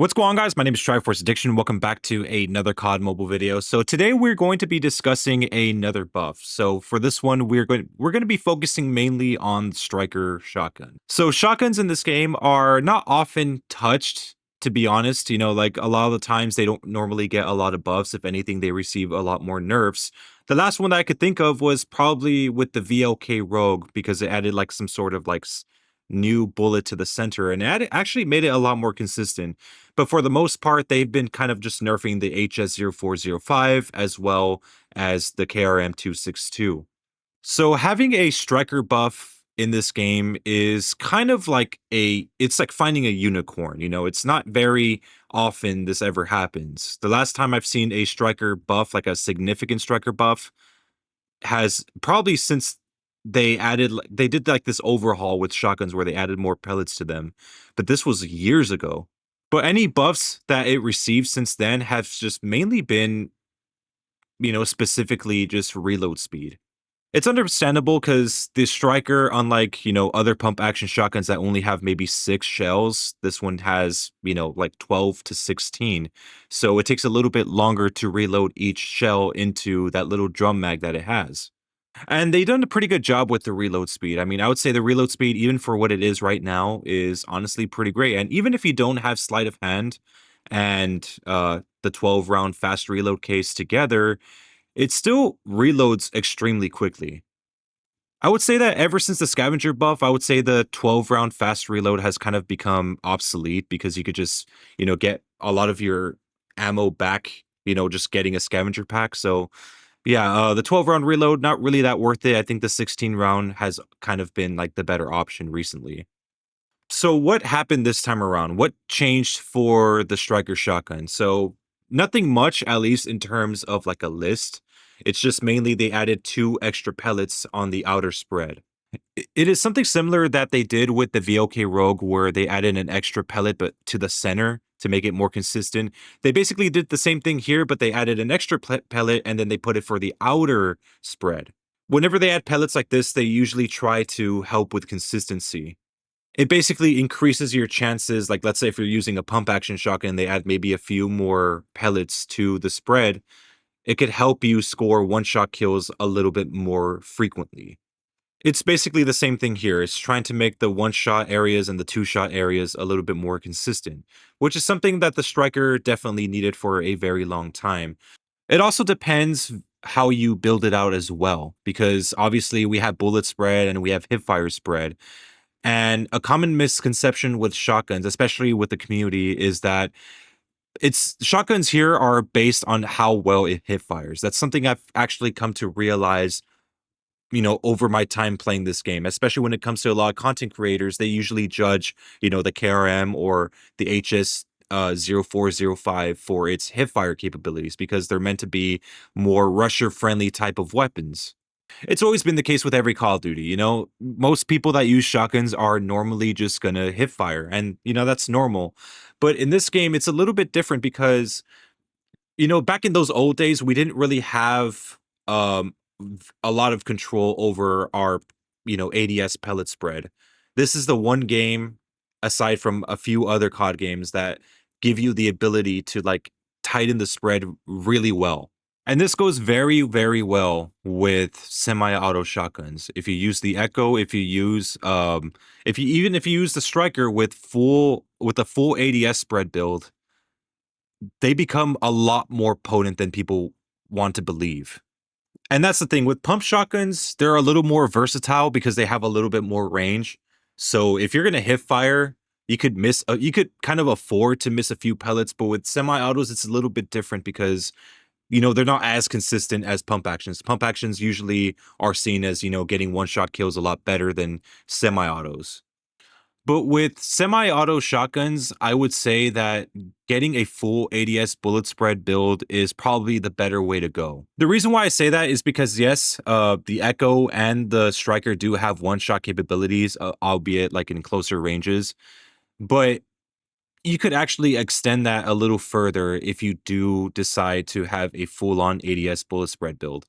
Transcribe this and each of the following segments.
What's going on, guys? My name is Triforce Addiction. Welcome back to another COD mobile video. So today we're going to be discussing another buff. So for this one, we're going to be focusing mainly on Striker Shotgun. So shotguns in this game are not often touched, to be honest. Like a lot of the times they don't normally get a lot of buffs. If anything, they receive a lot more nerfs. The last one that I could think of was probably with the VLK Rogue because it added like some sort of like new bullet to the center and actually made it a lot more consistent. But for the most part, they've been kind of just nerfing the HS0405 as well as the KRM262. So having a striker buff in this game is kind of like it's like finding a unicorn. It's not very often this ever happens. The last time I've seen a striker buff, like a significant striker buff, has probably since they did like this overhaul with shotguns where they added more pellets to them, but this was years ago. But any buffs that it received since then have just mainly been, specifically just reload speed. It's understandable because the striker, unlike, other pump action shotguns that only have maybe 6 shells, this one has, like 12 to 16. So it takes a little bit longer to reload each shell into that little drum mag that it has. And they done a pretty good job with the reload speed. I mean, I would say the reload speed, even for what it is right now, is honestly pretty great. And even if you don't have sleight of hand and the 12-round fast reload case together, it still reloads extremely quickly. I would say that ever since the scavenger buff, I would say the 12-round fast reload has kind of become obsolete because you could just, get a lot of your ammo back, just getting a scavenger pack. So yeah, the 12-round reload, not really that worth it. I think the 16-round has kind of been like the better option recently. So what happened this time around? What changed for the striker shotgun? So nothing much, at least in terms of like a list. It's just mainly they added 2 extra pellets on the outer spread. It is something similar that they did with the VLK Rogue, where they added an extra pellet, but to the center to make it more consistent. They basically did the same thing here, but they added an extra pellet and then they put it for the outer spread. Whenever they add pellets like this, they usually try to help with consistency. It basically increases your chances. Like, let's say if you're using a pump action shotgun, they add maybe a few more pellets to the spread. It could help you score one-shot kills a little bit more frequently. It's basically the same thing here. It's trying to make the one-shot areas and the two-shot areas a little bit more consistent, which is something that the striker definitely needed for a very long time. It also depends how you build it out as well, because obviously we have bullet spread and we have hipfire spread. And a common misconception with shotguns, especially with the community, is that it's shotguns here are based on how well it hip fires. That's something I've actually come to realize, over my time playing this game, especially when it comes to a lot of content creators. They usually judge, the KRM or the HS 0405 for its hip fire capabilities because they're meant to be more rusher friendly type of weapons. It's always been the case with every Call of Duty. Most people that use shotguns are normally just gonna hip fire, and that's normal. But in this game, it's a little bit different because back in those old days, we didn't really have a lot of control over our ADS pellet spread. This is the one game, aside from a few other COD games, that give you the ability to like tighten the spread really well. And this goes very, very well with semi-auto shotguns. If you use the Echo, if you use the Striker with a full ADS spread build, they become a lot more potent than people want to believe. And that's the thing with pump shotguns, they're a little more versatile because they have a little bit more range. So if you're gonna hip fire, you could kind of afford to miss a few pellets. But with semi-autos, it's a little bit different because they're not as consistent as pump actions. Pump actions usually are seen as, getting one-shot kills a lot better than semi-autos. But with semi-auto shotguns, I would say that getting a full ADS bullet spread build is probably the better way to go. The reason why I say that is because yes, the Echo and the Striker do have one-shot capabilities, albeit like in closer ranges. But you could actually extend that a little further if you do decide to have a full-on ADS bullet spread build.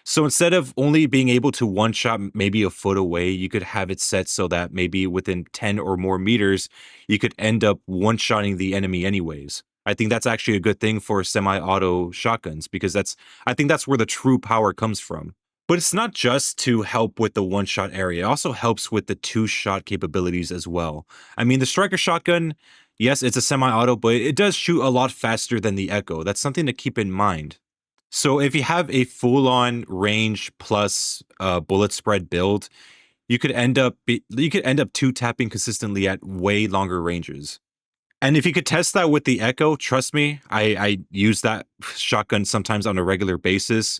So instead of only being able to one shot maybe a foot away, you could have it set so that maybe within 10 or more meters, you could end up one shotting the enemy anyways. I think that's actually a good thing for semi auto shotguns because I think that's where the true power comes from. But it's not just to help with the one shot area, it also helps with the two shot capabilities as well. I mean, the striker shotgun, yes, it's a semi auto, but it does shoot a lot faster than the Echo. That's something to keep in mind. So if you have a full-on range plus bullet spread build, you could end up two tapping consistently at way longer ranges. And if you could test that with the Echo, trust me, I use that shotgun sometimes on a regular basis.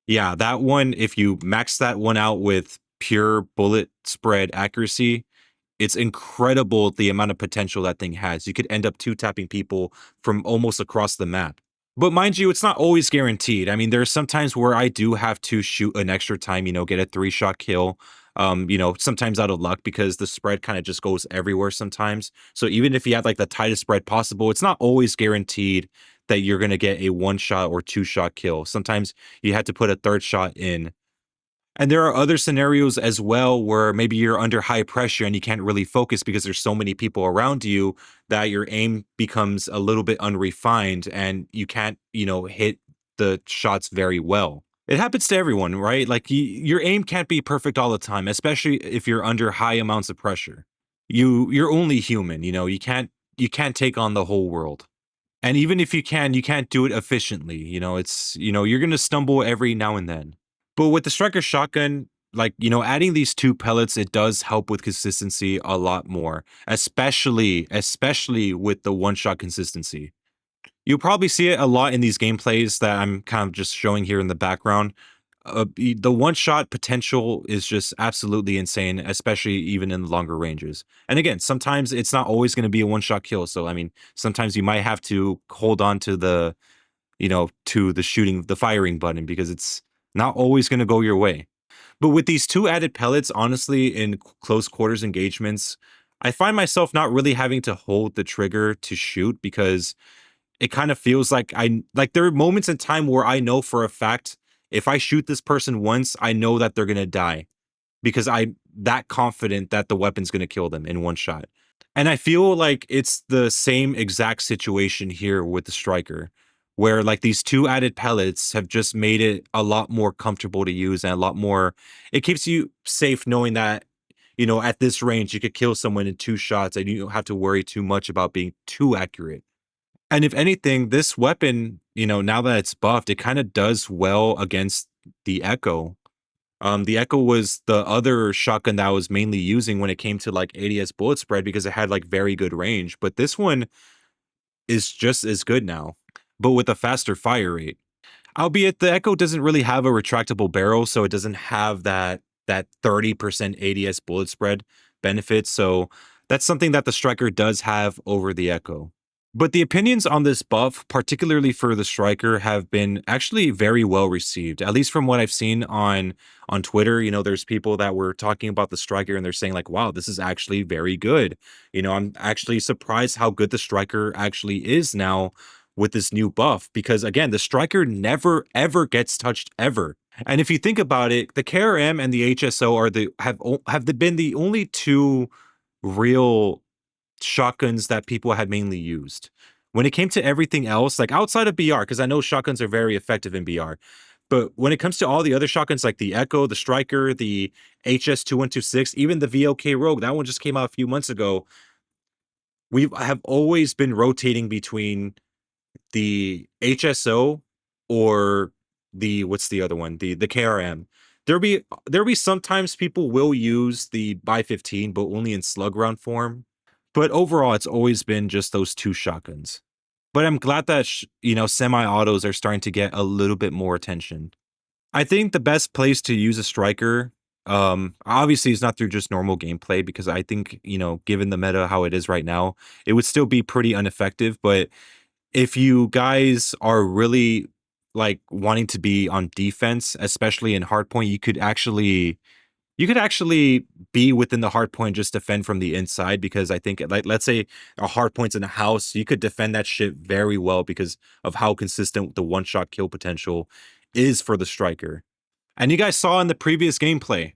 Yeah, that one, if you max that one out with pure bullet spread accuracy, it's incredible the amount of potential that thing has. You could end up two tapping people from almost across the map. But mind you, it's not always guaranteed. I mean, there are some times where I do have to shoot an extra time, get a three-shot kill. Sometimes out of luck because the spread kind of just goes everywhere sometimes. So even if you have like the tightest spread possible, it's not always guaranteed that you're gonna get a one-shot or two-shot kill. Sometimes you have to put a third shot in. And there are other scenarios as well where maybe you're under high pressure and you can't really focus because there's so many people around you that your aim becomes a little bit unrefined and you can't, hit the shots very well. It happens to everyone, right? Like your aim can't be perfect all the time, especially if you're under high amounts of pressure. You're only human, you can't take on the whole world. And even if you can't do it efficiently. You're going to stumble every now and then. But with the striker shotgun, like, adding these two pellets, it does help with consistency a lot more, especially with the one shot consistency. You'll probably see it a lot in these gameplays that I'm kind of just showing here in the background. The one shot potential is just absolutely insane, especially even in the longer ranges. And again, sometimes it's not always going to be a one shot kill. So, I mean, sometimes you might have to hold on to the shooting, the firing button because it's not always going to go your way. But with these two added pellets, honestly, in close quarters engagements, I find myself not really having to hold the trigger to shoot because it kind of feels like there are moments in time where I know for a fact if I shoot this person once, I know that they're going to die because I'm that confident that the weapon's going to kill them in one shot. And I feel like it's the same exact situation here with the striker, where like these two added pellets have just made it a lot more comfortable to use and a lot more, it keeps you safe knowing that, at this range, you could kill someone in two shots and you don't have to worry too much about being too accurate. And if anything, this weapon, now that it's buffed, it kind of does well against the Echo. The Echo was the other shotgun that I was mainly using when it came to like ADS bullet spread because it had like very good range. But this one is just as good now, but with a faster fire rate. Albeit the Echo doesn't really have a retractable barrel, so it doesn't have that 30% ADS bullet spread benefit. So that's something that the Striker does have over the Echo. But the opinions on this buff, particularly for the striker, have been actually very well received. At least from what I've seen on Twitter, there's people that were talking about the striker and they're saying like, "Wow, this is actually very good." I'm actually surprised how good the striker actually is now with this new buff because again, the striker never ever gets touched ever. And if you think about it, the KRM and the HSO have been the only two real shotguns that people had mainly used. When it came to everything else, like outside of BR, because I know shotguns are very effective in BR, but when it comes to all the other shotguns like the Echo, the Striker, the HS2126, even the VLK Rogue, that one just came out a few months ago. We have always been rotating between the HSO or what's the other one? The KRM. There'll be sometimes people will use the by 15, but only in slug round form. But overall, it's always been just those two shotguns. But I'm glad that semi-autos are starting to get a little bit more attention. I think the best place to use a striker, obviously, is not through just normal gameplay because I think given the meta how it is right now, it would still be pretty ineffective. But if you guys are really like wanting to be on defense, especially in hardpoint, you could actually be within the hard point, just defend from the inside because I think like let's say a hard point's in a house, you could defend that shit very well because of how consistent the one shot kill potential is for the striker. And you guys saw in the previous gameplay,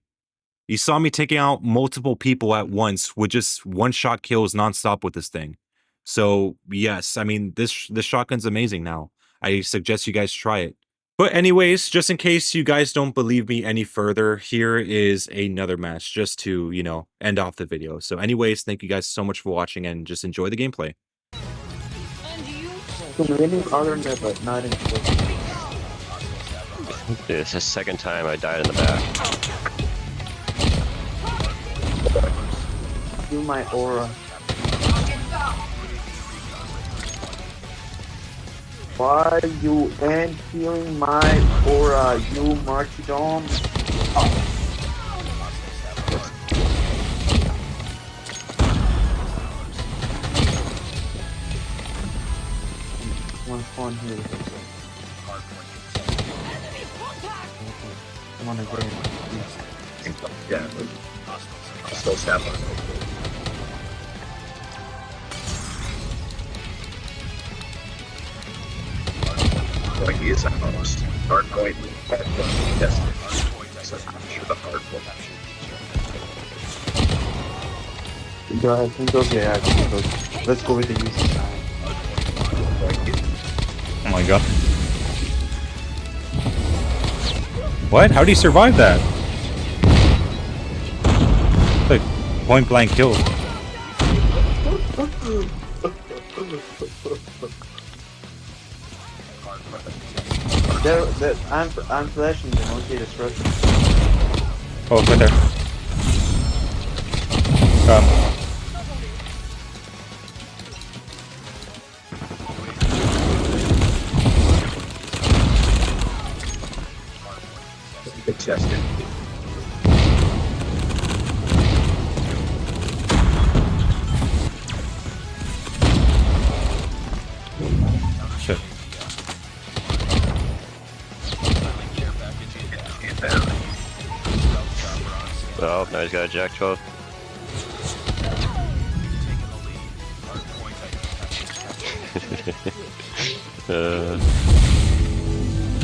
you saw me taking out multiple people at once with just one-shot kills nonstop with this thing. So, yes, I mean, this shotgun's amazing now. I suggest you guys try it. But anyways, just in case you guys don't believe me any further, here is another match just to, end off the video. So anyways, thank you guys so much for watching and just enjoy the gameplay. But not in Dude, it's the second time I died in the back. do my aura. Why you ain't healing my aura, you martyrdom? One spawn here. Come on again, please. Yeah, I'll still stab on it. Like he is almost hard point. Yes. So I'm sure the hard point. Go ahead, think of yeah, let's go with the easy side. Oh my god. What? How do you survive that? Like point blank kill. I'm flashing the monkey destruction. Oh, it's right there. Good testing. Shit. Oh, now he's got a Jack 12.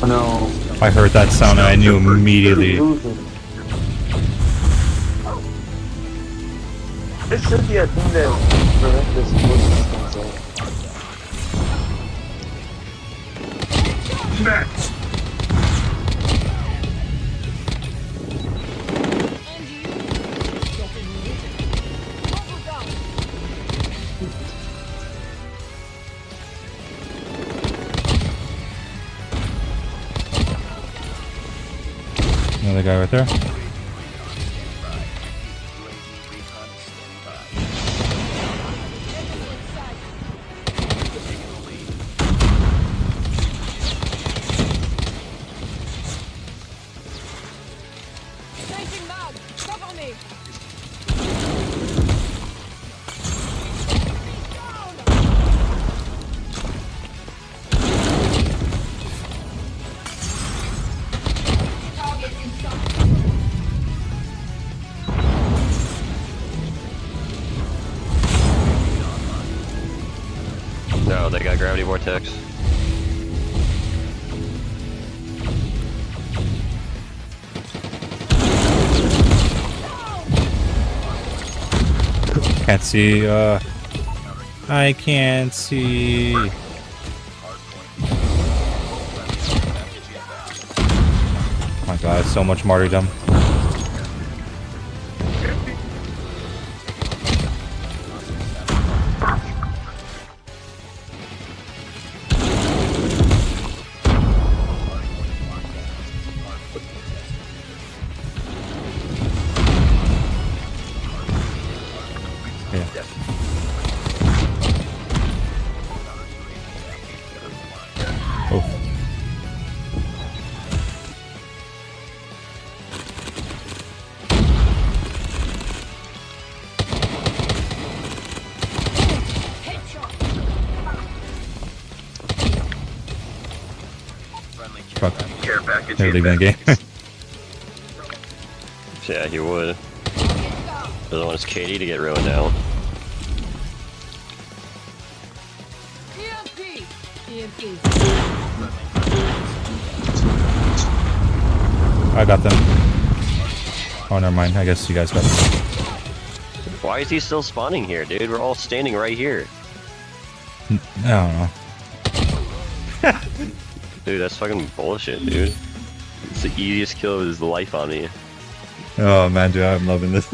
Oh no. I heard that sound and I knew immediately. This should be a thing that prevents this losing Max! Another guy right there. No, they got gravity vortex. Can't see, I can't see. Oh my god, so much martyrdom. Oh. Fuck. Care package. They're leaving the game. Yeah, he would. Doesn't want his KD to get ruined now. I got them. Oh, never mind. I guess you guys got them. Why is he still spawning here, dude? We're all standing right here. I don't know. Dude, that's fucking bullshit, dude. It's the easiest kill of his life on me. Oh man, dude, I'm loving this.